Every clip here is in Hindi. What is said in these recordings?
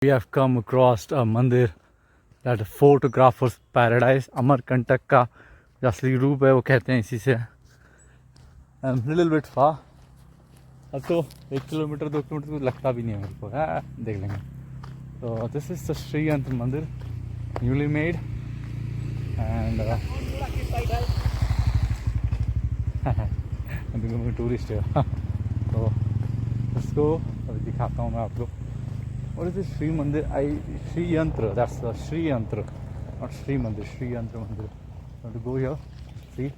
We have come across a mandir that photographer's paradise. Amarkantak का जो असली रूप है वो कहते हैं इसी से. I'm little bit far. अब तो 1 किलोमीटर 2 किलोमीटर तो लगता भी नहीं है मेरे को. देख लेंगे. So this is the Shri Yantra Mandir, newly made, and अभी मैं टूरिस्ट है. तो इसको अभी दिखाता हूँ मैं आपको. What is this Shri Mandir? Shri Yantra. That's the Shri Yantra, not Shri Mandir. Shri Yantra Mandir. I want to go here, see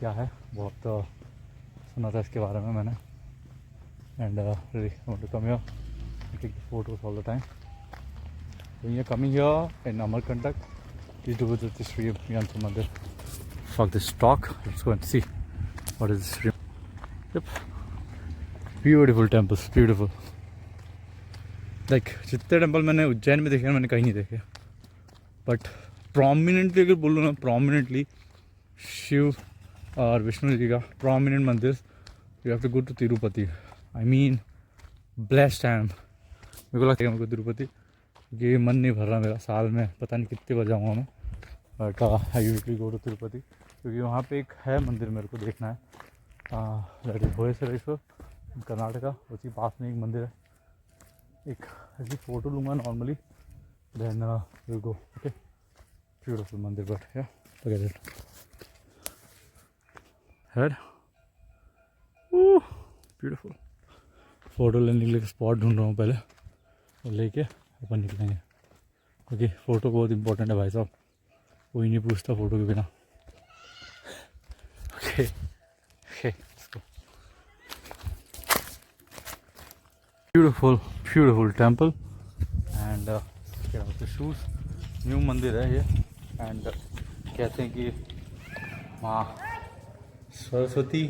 क्या है. बहुत सुना था इसके बारे में मैंने. And really I want to come here and take the photos all the time. When you're coming here in Amarkantak, please do visit the Shri Yantra Mandir. Fuck this talk. Let's go and see what is this Shri. Yep. Beautiful temples. Beautiful. Like जितने टेम्पल मैंने उज्जैन में देखे मैंने कहीं नहीं देखे. बट प्रोमिनेंटली अगर बोलूँ ना, प्रोमिनेंटली शिव और विष्णु जी का प्रोमिनेंट मंदिर, you have to go to Tirupati. I mean blessed I am. मेरे को लगता है मेरे को तिरुपति, क्योंकि मन नहीं भर रहा मेरा. साल में पता नहीं कितने बार जाऊँगा मैं. But I usually go to Tirupati, क्योंकि वहाँ पे एक है मंदिर मेरे को देखना है. That is Bhubaneswar, Karnataka. उसी पास में एक मंदिर है. एक ऐसी फ़ोटो लूँगा normally, then will go. Okay, beautiful mandir. But या look at it. Head beautiful. Photo लेने के लिए स्पॉट ढूंढ रहा हूँ पहले, और लेके अपन निकलेंगे, क्योंकि फ़ोटो बहुत इंपॉर्टेंट है भाई साहब. कोई नहीं पूछता फ़ोटो के बिना. Okay okay, beautiful temple, and get out the shoes. New मंदिर है ये. एंड कहते हैं कि माँ सरस्वती,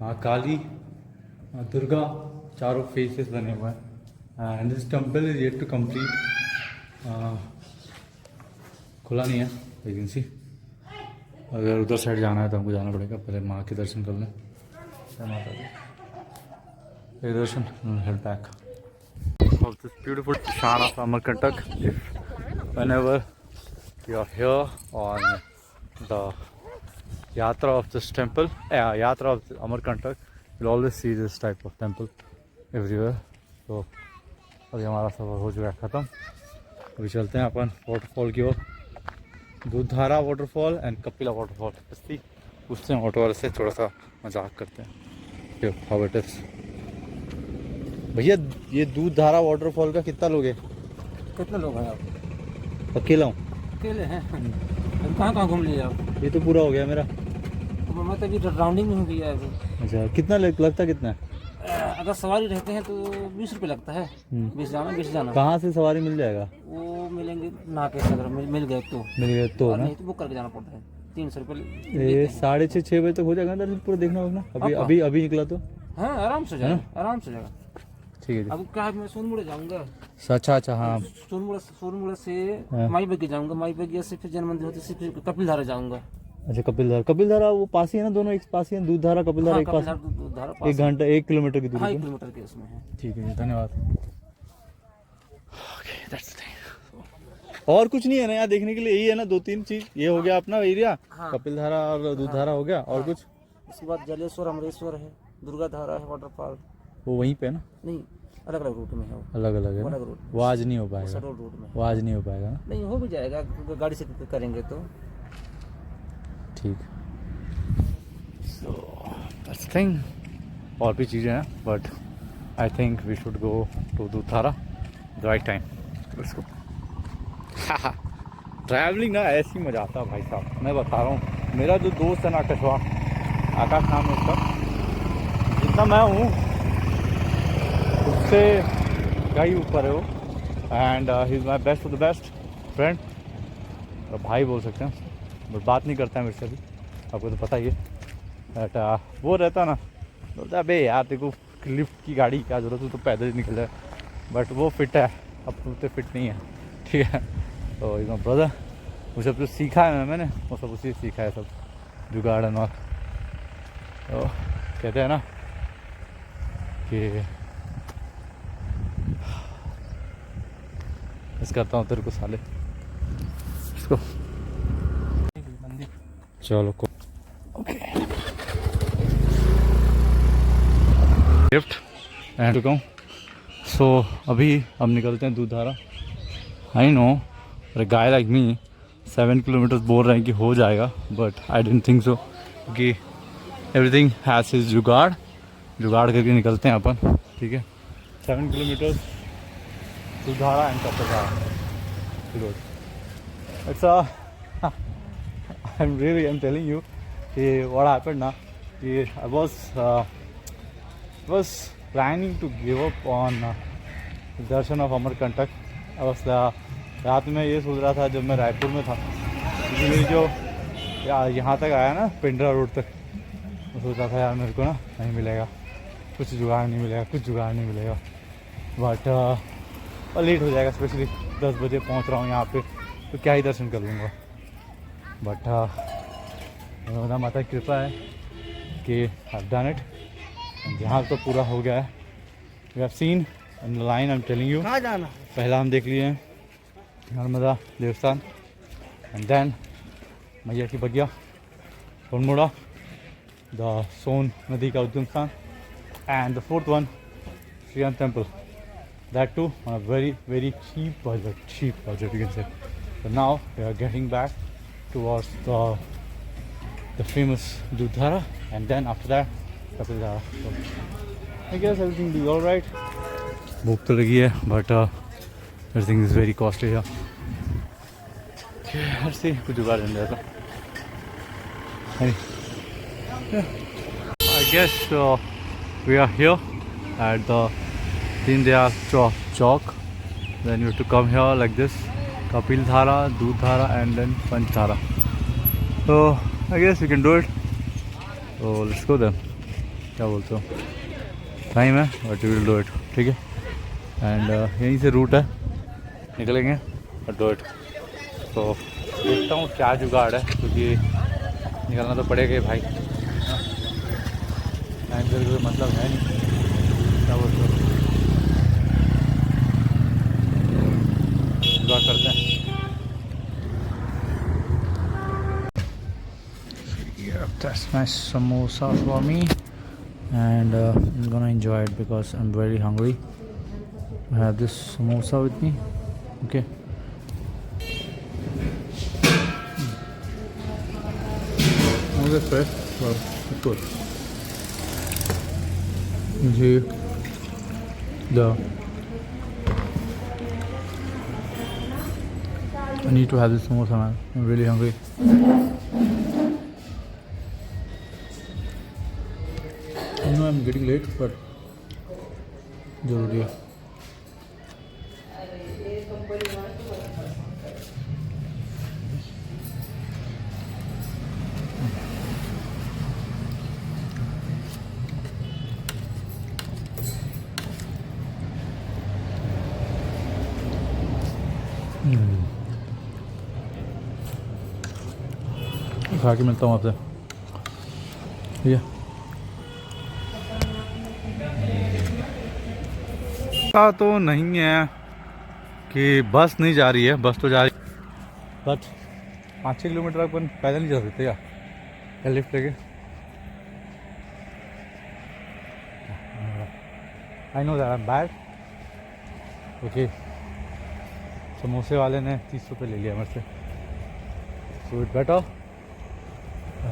माँ काली, माँ दुर्गा, चारों फेसेस बने हुए हैं. And this temple is yet to complete. खुला नहीं है लेकिन सी. अगर उधर साइड जाना है तो हमको जाना पड़ेगा. पहले माँ के दर्शन कर लें. माता दी दर्शन, head back. Of this beautiful shan of Amarkantak. If whenever you are here on the Yatra of this temple, Yatra of Amarkantak, you'll always see this type of temple everywhere. So अभी हमारा सफर हो चुका है ख़त्म. अभी चलते हैं अपन वाटरफॉल की ओर. Dudhdhara waterfall and Kapila waterfall. इसलिए पूछते हैं ऑटो वाले से, थोड़ा सा मजाक करते हैं. How it is. भैया ये दूधधारा वाटरफॉल का कितना लोग है? कितने लोग हैं आप? अकेला हूँ. अकेले हैं? कहाँ कहाँ घूम लिए आप? ये तो पूरा हो गया मेरा. मैं तो अभी राउंडिंग में भी है. अच्छा, कितना लगता कितना है? अगर सवारी रहते हैं तो 20 रुपये लगता है. 20 जाना 20 जाना. कहाँ से सवारी मिल जाएगा? वो मिलेंगे नाके से, अगर मिल गए तो ना, नहीं तो बुक करके जाना पड़ता है. 300 रुपये. ये 6:30-6 बजे तक हो जाएगा ना पूरा देखना होगा. अभी निकला तो हाँ आराम से जाएगा, आराम से जाएगा. ठीक है. अब क्या है, मैं सोनमुड़े जाऊंगा. अच्छा हाँ. सोनमुड़े से माई बगी जाऊंगा. माई बगी से फिर जन मंदिर होते से फिर कपिलधारा जाऊंगा. अच्छा, कपिलधारा वो पास ही है ना, दोनों एक पास ही है. दूधधारा कपिलधारा एक पास. 1 घंटा 1 किलोमीटर की दूरी. 1 किलोमीटर के उसमें है. ठीक है, धन्यवाद. Okay, that's the thing. और कुछ नहीं है ना यहाँ देखने के लिए, यही है ना 2-3 चीज. ये हो गया अपना एरिया. कपिलधारा और दूधधारा हो गया. और कुछ? उसके बाद जलेश्वर, अमरेश्वर है, दुर्गा धारा है, वाटरफॉल. वो वहीं पे ना? नहीं, अलग अलग रूट में है. अलग अलग है. वो आज नहीं हो पाएगा. रूट में वो आज नहीं हो पाएगा ना? नहीं, हो भी जाएगा गाड़ी से करेंगे तो. ठीक. So that's the thing. और भी चीज़ें हैं, but I think we should go to Dudhdhara the right time. Let's go. Travelling ना ऐसी मजा आता है भाई साहब, मैं बता रहा हूँ. मेरा जो दोस्त है ना आकाश नाम है उसका, जितना मैं हूँ उससे कहीं ऊपर है वो. And he is my best of the best friend. भाई बोल सकते हैं. बट बात नहीं करता है मेरे से अभी, आपको तो पता ही है. बट वो रहता ना, बोलता है अबे यार देखो लिफ्ट की गाड़ी क्या ज़रूरत है, तो पैदल ही निकल जाए. बट वो फिट है, अब तो फिट नहीं है. ठीक है. तो इज माई ब्रदर. वो सब जो सीखा है मैंने, वो सब उसी से सीखा है, सब जुगाड़ और. तो कहते हैं ना कि मिस करता हूँ तेरे को साले। इसको चलो को गिफ्ट एंड चुका हूँ। सो अभी हम निकलते हैं दूधधारा। आई नो अरे गाय लाइक मी 7 किलोमीटर बोल रहे हैं कि हो जाएगा, but I don't think so, क्योंकि एवरीथिंग हैज़ हिज जुगाड़ करके निकलते हैं अपन, ठीक है। 7 kilometre Dudhdhara and Kapila road. It's I am telling you कि व्हाट हैपेंड ना कि I was planning to give up on darshan of Amarkantak. रात में ये सोच रहा था जब मैं रायपुर में था, क्योंकि मेरी जो यहाँ तक आया ना पिंडरा रोड तक, मैं सोच रहा था यार मेरे को ना नहीं मिलेगा, कुछ जुगाड़ नहीं मिलेगा, बट और लेट हो जाएगा, स्पेशली 10 बजे पहुँच रहा हूँ यहाँ पे, तो क्या ही दर्शन कर लूँगा। बट माता की कृपा है कि आई डन इट। यहाँ तो पूरा हो गया है। We have seen in the line, I am telling you. कहाँ जाना? पहला हम देख लिए हैं नर्मदा देवस्थान, एंड देन मैया की बगिया, अल्मोड़ा, द सोन नदी का उद्गम स्थान, and the fourth one Shri temple, that too on a very cheap budget you can say. So now we are getting back towards the famous Dudhara, and then after that Kapila. So I guess everything will be all right. भूख तो लगी है, but everything is very costly here. Okay, let's see कुछ जुगाड़ नहीं रहता। I guess we are here at the Dindayal Chowk. Then you have to come here like this: Kapil Dhara, Doodh Dhara, and then Panch Dhara. So I guess we can do it. So let's go then. क्या बोलते हो? टाइम है, but we will do it. ठीक है? एंड यहीं से रूट है, निकलेंगे और डू इट। तो देखता हूँ क्या जुगाड़ है, क्योंकि निकलना तो पड़ेगा ही भाई, टाइम से कोई मतलब है नहीं। क्या बोलते हो? जुगाड़ करते हैं। That's my samosa for me, and I'm gonna enjoy it because I'm very hungry. I have this samosa with me. Okay. Not that fresh, but it's good. See I need to have this samosa, man. I'm really hungry. I know I'm getting late, but जरूरी है। खा के मिलता हूँ आपसे, ठीक है। पता तो नहीं है कि बस नहीं जा रही है, बस तो जा रही है, बट 5-6 किलोमीटर अपन पैदल नहीं जा सकते क्या लिफ्ट लेके? I know that I am bad. Okay, समोसे वाले ने 30 रुपये ले लिया मेरे से, सो इट बेटर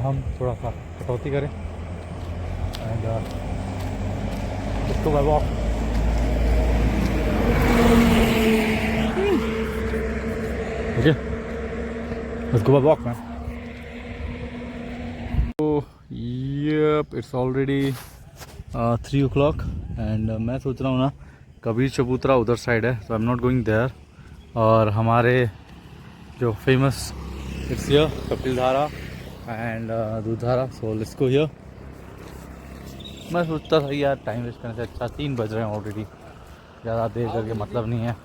हम थोड़ा सा कटौती करें एंड इसको walk. Okay, let's go for a walk, man. So, yep, it's already 3 o'clock and मैं सोच रहा हूँ ना कबीर चबूतरा उधर साइड है, so I'm not going there। और हमारे जो famous it's here कपिल धारा and दूध धारा, so let's go here। मैं सोचता था यार टाइम वेस्ट करने से अच्छा 3 बज रहे हैं ऑलरेडी, ज़्यादा देर करके मतलब नहीं है,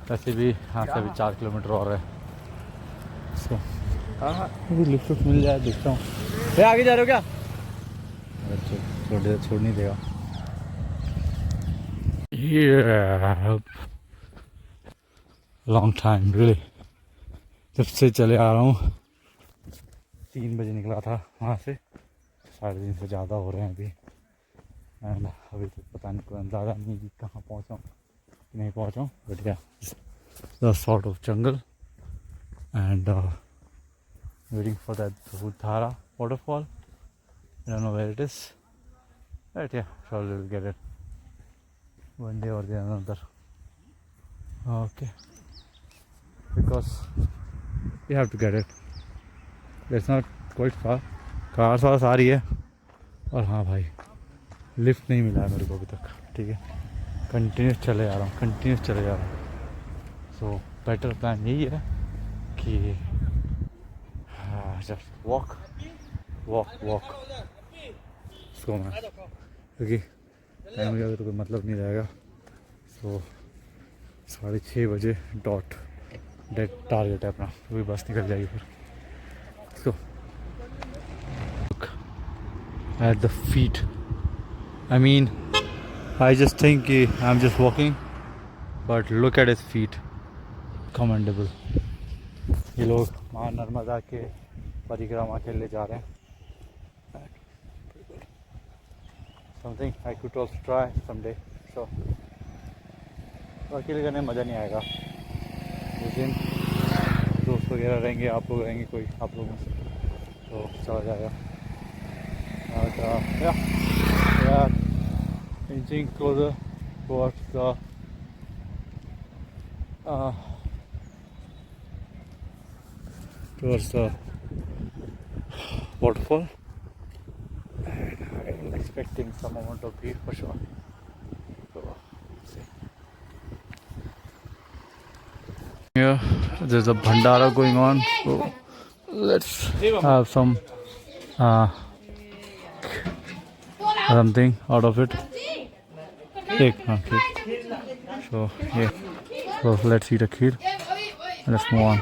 वैसे भी यहाँ से अभी 4 किलोमीटर और है। इसको हाँ लिफ्ट मिल जाए, देखता हूँ। भैया आगे जा रहे हो क्या? छोड़ नहीं देगा। Long time really. जब से चले आ रहा हूँ 3 बजे निकला था वहाँ से, 3:30 से ज़्यादा हो रहे हैं अभी। एंड अभी तक पता नहीं, कोई अंदाज़ा नहीं कि कहाँ पहुँचा हूँ कि नहीं पहुँचा हूँ, बट या the sort of jungle and waiting for that Dhara waterfall. I don't know where it is, but yeah, surely we'll get it one day or the another. Okay, because we have to get it. It's not quite far. Car वास आ रही है और हाँ भाई, लिफ्ट नहीं मिला है मेरे को अभी तक। ठीक है, कंटिन्यूस चले जा रहा हूँ, सो बेटर प्लान यही है कि जस्ट वॉक सो मैं, क्योंकि टाइम मुझे तो कोई मतलब नहीं रहेगा। सो 6:30 बजे डॉट डेड टारगेट है अपना, वही बस निकल जाएगी फिर। So at the feet, I mean I just think कि I am just walking, but look at his feet, commendable. ये लोग माँ नर्मदा के परिक्रमा के लिए जा रहे हैं। Something I could also try someday. So अकेले करने में मज़ा नहीं आएगा, लेकिन दोस्त वगैरह रहेंगे, आप लोग रहेंगे, कोई आप लोग में से, तो चला जाएगा। Inching closure towards the waterfall, and I'm expecting some amount of beer for sure. So, see. Here, there's a bhandara going on, so let's have some something out of it. Cake, so yeah, so let's eat a kheer and let's move on.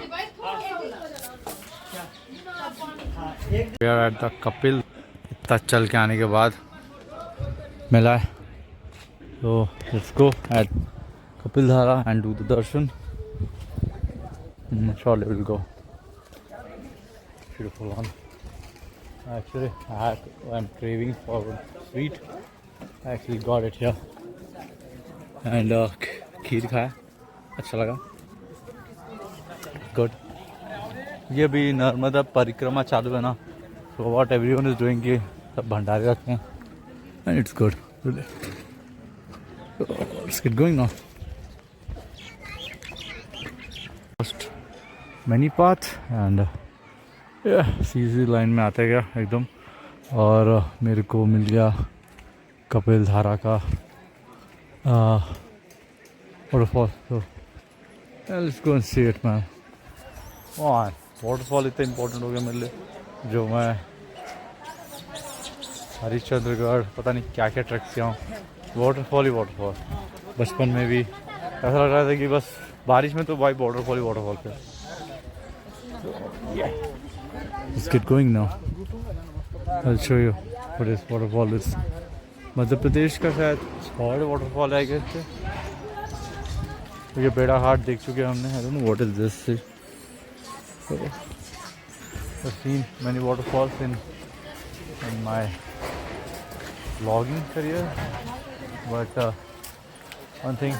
We are at the Kapil. इतना चल के आने के बाद मिला है, so let's go at Kapil Dhara and do the darshan. Surely we'll go. Beautiful one. Actually, I'm craving for sweet. I actually got it here. And खीर खाया, अच्छा लगा, good. ये अभी नर्मदा परिक्रमा चालू है ना, so what everyone is doing कि सब भंडारे रखते हैं, and it's good. So let's get going now. First many path and Sidhi line में आते गया एकदम, और मेरे को मिल गया कपिल धारा का waterfall. So let's go and see it, man. Waterfall इतना इम्पोर्टेंट हो गया मेरे लिए, जो मैं हरिश्चंद्रगढ़ पता नहीं क्या क्या ट्रैक से आऊँ, वाटरफॉल ही वाटरफॉल। बचपन में भी ऐसा लग रहा था कि बस बारिश में तो भाई वाटरफॉल पे। Let's get going now. I'll show you what this waterfall is. Madhya Pradesh का शायद थर्ड वाटरफॉल है क्या, ये बेड़ा घाट देख चुके हैं हमने। I don't know what is this. So, I've seen many waterfalls in my vlogging career, but one thing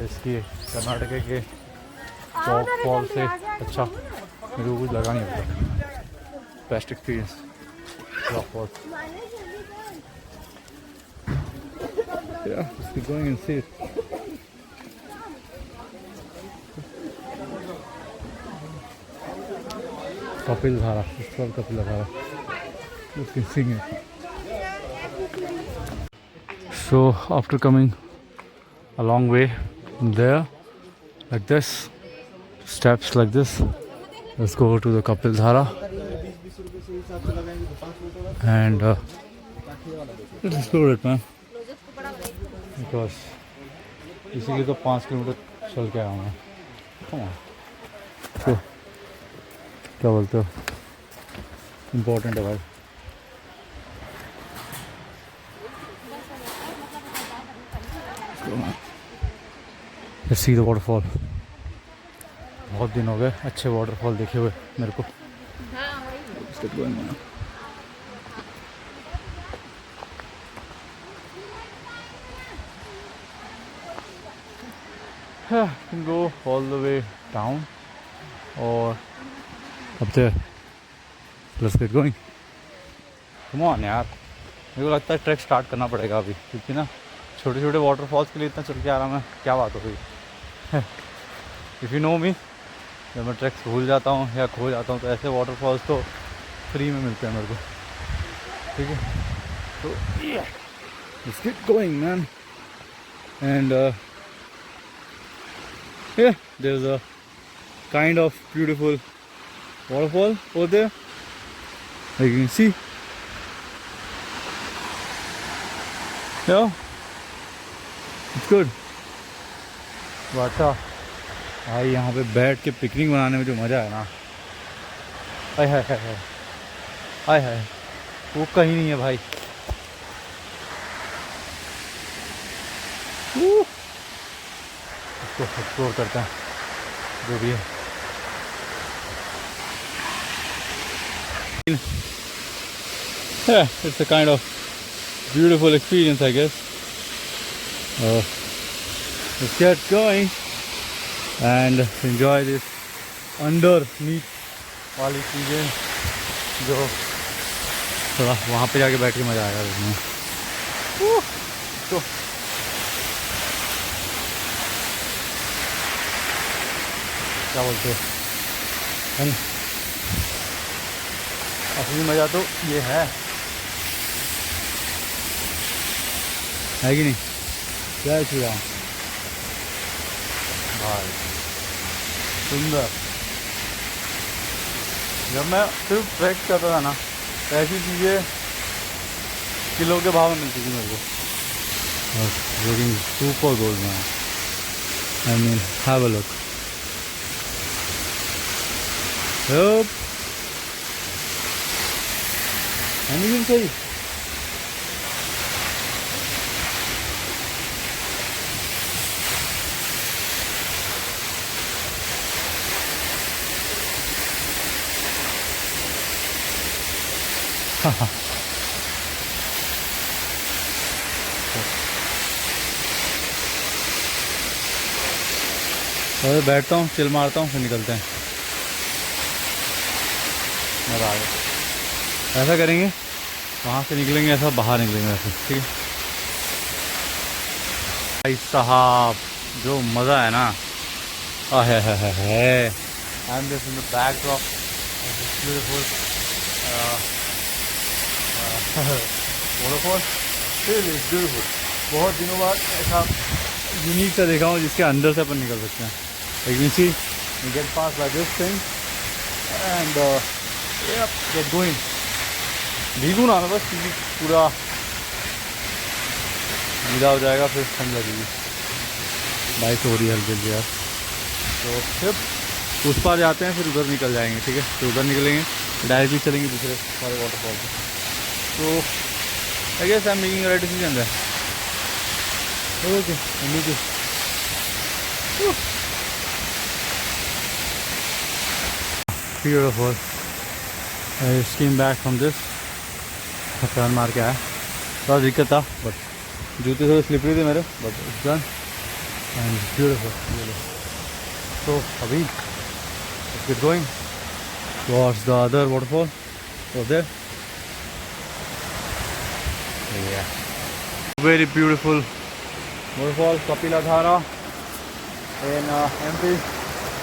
is कि कर्नाटक के चौक फॉल से अच्छा मेरे को कुछ लगा नहीं होता। Best experience Chowk fall. Yeah, let's keep going and see it. Kapil Dhara, it's called Kapila Dhara. You can sing it. So after coming a long way from there, like this, steps like this, let's go to the Kapil Dhara and let's explore it, man. Because इसीलिए तो 5 किलोमीटर चल के आया हूँ मैं। Come on. So, क्या बोलते हो, इम्पोर्टेंट है भाई। Let's see the waterfall. बहुत दिन हो गए अच्छे वाटरफॉल देखे हुए मेरे को। Let's get going now. You can go all the way down or up there. Let's get going. Come on यार, मेरे को लगता है ट्रैक स्टार्ट करना पड़ेगा अभी, क्योंकि ना छोटे छोटे वाटरफॉल्स के लिए इतना चल के आ रहा मैं, क्या बात हो गई। इफ़ यू नो मी, जब मैं ट्रैक्स भूल जाता हूँ या खो जाता हूँ तो ऐसे वाटरफॉल्स तो फ्री में मिलते हैं मेरे को, ठीक है। तो let's get going man. And yeah, there's a kind of beautiful waterfall over there, like you can see. Yeah, it's good. वाटा भाई, यहाँ पे बैठ के पिकनिक बनाने में जो मज़ा है ना, हाय हाय हाय हाय हाय हाय, वो कहीं नहीं है भाई। इसको एक्सप्लोर करते हैं जो भी है। Yeah, it's a kind of beautiful experience, I guess. Let's get going and enjoy this underneath वाली चीज़ें, जो थोड़ा वहाँ पे जाके बैठ के मज़ा आएगा उसमें। तो क्या बोलते हैं, असली मज़ा तो ये है कि नहीं? क्या छुआ भाई, सुंदर। जब मैं सिर्फ ट्रैक करता था ना, तो ऐसी चीज़ें किलो के भाव में मिलती थी मेरे को। Looking super good man, I mean have a look. Yup. Anything say? Haha. तो बैठता हूँ, चिल मारता हूँ, फिर निकलते हैं। मज़ा आ गया। ऐसा करेंगे, वहाँ से निकलेंगे, ऐसा बाहर निकलेंगे ऐसे, ठीक है भाई साहब। जो मज़ा है ना, है आई am just in the backdrop beautiful waterfall, beautiful. बहुत दिनों बाद ऐसा यूनिक सा देखा हूँ जिसके अंदर से अपन निकल सकते हैं। लेकिन see get pass by this thing and get going. भीगू ना मैं बस, क्योंकि पूरा गीला हो जाएगा, फिर ठंड लगेगी। बाइक हो रही है हल्की यार। तो फिर उस पार जाते हैं, फिर उधर निकल जाएंगे, ठीक है। फिर उधर निकलेंगे, डायरेक्टली चलेंगे दूसरे सारे वाटरफॉल पे। तो I guess I am making right decision है। Okay, beautiful. I just came back from this, turn मार के आया, थोड़ा दिक्कत था, बट जूते थोड़े स्लिपरी थे मेरे, but it's done and beautiful. तो अभी let's get going towards the other waterfall over there. Yeah, very beautiful waterfall, Kapila dhara in MP,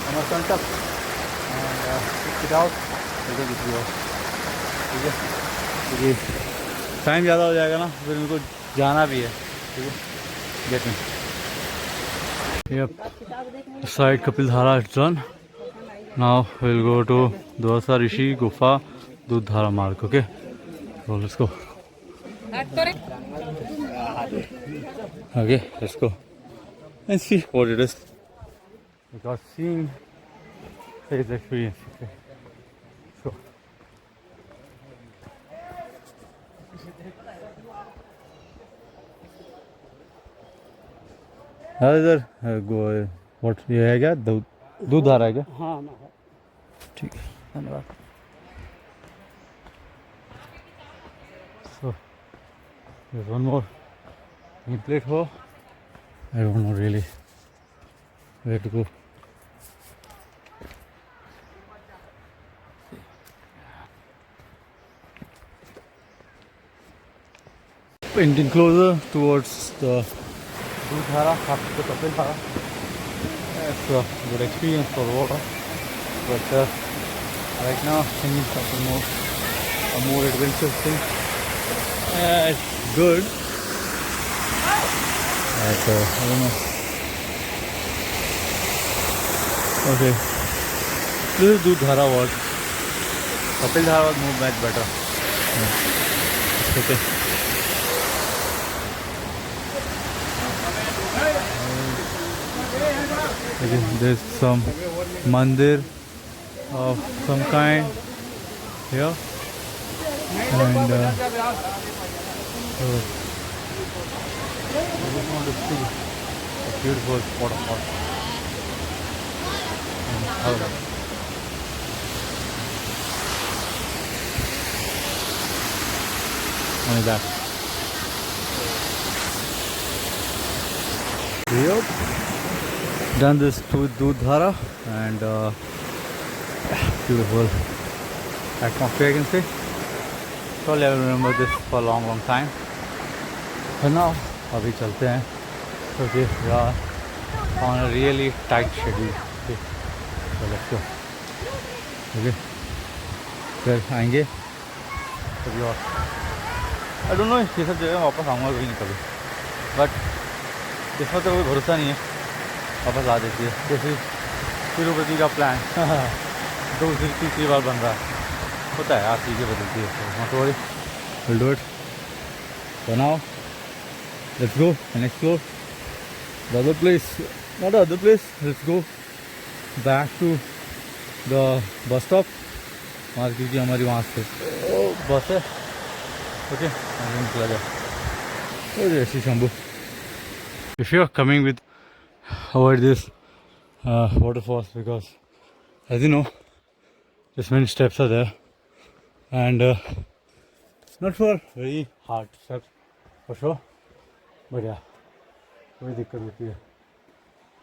Amarkantak, and check it out. ठीक है, क्योंकि टाइम ज़्यादा हो जाएगा ना, फिर उनको जाना भी है, ठीक है। गेट में ये side Kapil Dhara is done. Now will go to द्वारसा Rishi Gufa Dudh Dhara Marg. Okay, so let's go. Okay, let's go and see what it is, because seeing is experience. Okay, so इधर व्हाट ये है क्या, दूध दूध धारा है क्या? हाँ ठीक है, धन्यवाद. So there's one more plate for. I don't know really where to go. Painting closer towards the Dudhara after the Kapila. It's a good experience for water, but right now I need something more, a more adventurous thing. It's good, but I don't know. Okay, this is Dudhara was. Kapila was more much better. It's okay. Okay, there's some mandir of some kind here, and so I just want to see a beautiful waterfall. Only that. Yep. Done this to Dudhara, and beautiful atmosphere I can say. Probably I will remember this for a long time. But now, अभी चलते हैं क्योंकि we are on a really tight schedule. Okay, so let's go. Okay, फिर आएंगे कभी और. I don't know ये सब जगह वापस आऊँगा कभी नहीं कभी, but इसमें तो कोई भरोसा नहीं है वापस आ देती है. जैसे तिरुपति का प्लान दूसरी तीसरी बार बन रहा है, होता है यार, चीज़ें बदलती है. Not worry, will do it. So now let's go and explore the other place. Not the other place, let's go back to the bus stop. वहाँ क्योंकि हमारी वहाँ से बस है. ओके, निकला जाए. जय Shri Shambhu. If you are coming with avoid this waterfalls, because as you know just many steps are there, and not for very hard steps for sure, but yeah, कोई दिक्कत होती है,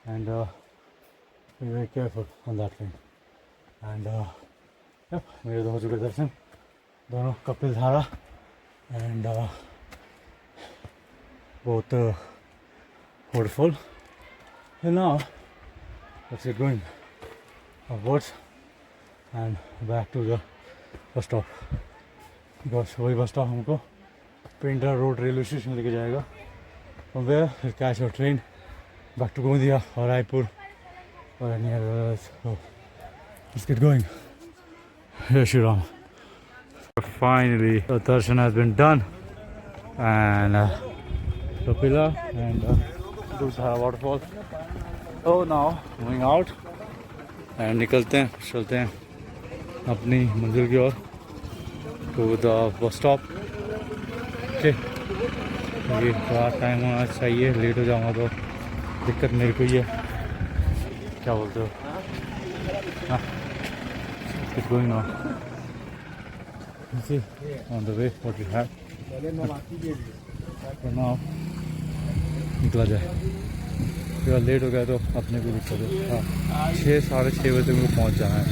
and be very careful on that thing. And yep, मेरे तो हो चुके दर्शन दोनों कपिल धारा and both waterfall. And now let's get going upwards and back to the bus stop, because वही bus stop हमको पेंटर रोड रेलवे स्टेशन लेके जाएगा. From there we'll catch our train back to Gondia or Raipur or any other else. So let's get going. Jai Shri Ram. Finally the darshan has been done, and Kapila and Dudhara waterfall. So now moving out and निकलते हैं, चलते हैं अपनी मंजिल की ओर, to the bus stop. Okay, ये थोड़ा टाइम होना चाहिए, लेट हो जाऊँगा तो दिक्कत मेरे को ही है. क्या बोलते हो? हाँ, it's going now. You see on the way what we have. For now निकला जाए. अगर लेट हो गया तो अपने को दिक्कत है. हाँ, 6 साढ़े 6 बजे तक मुझे पहुँच जाना है.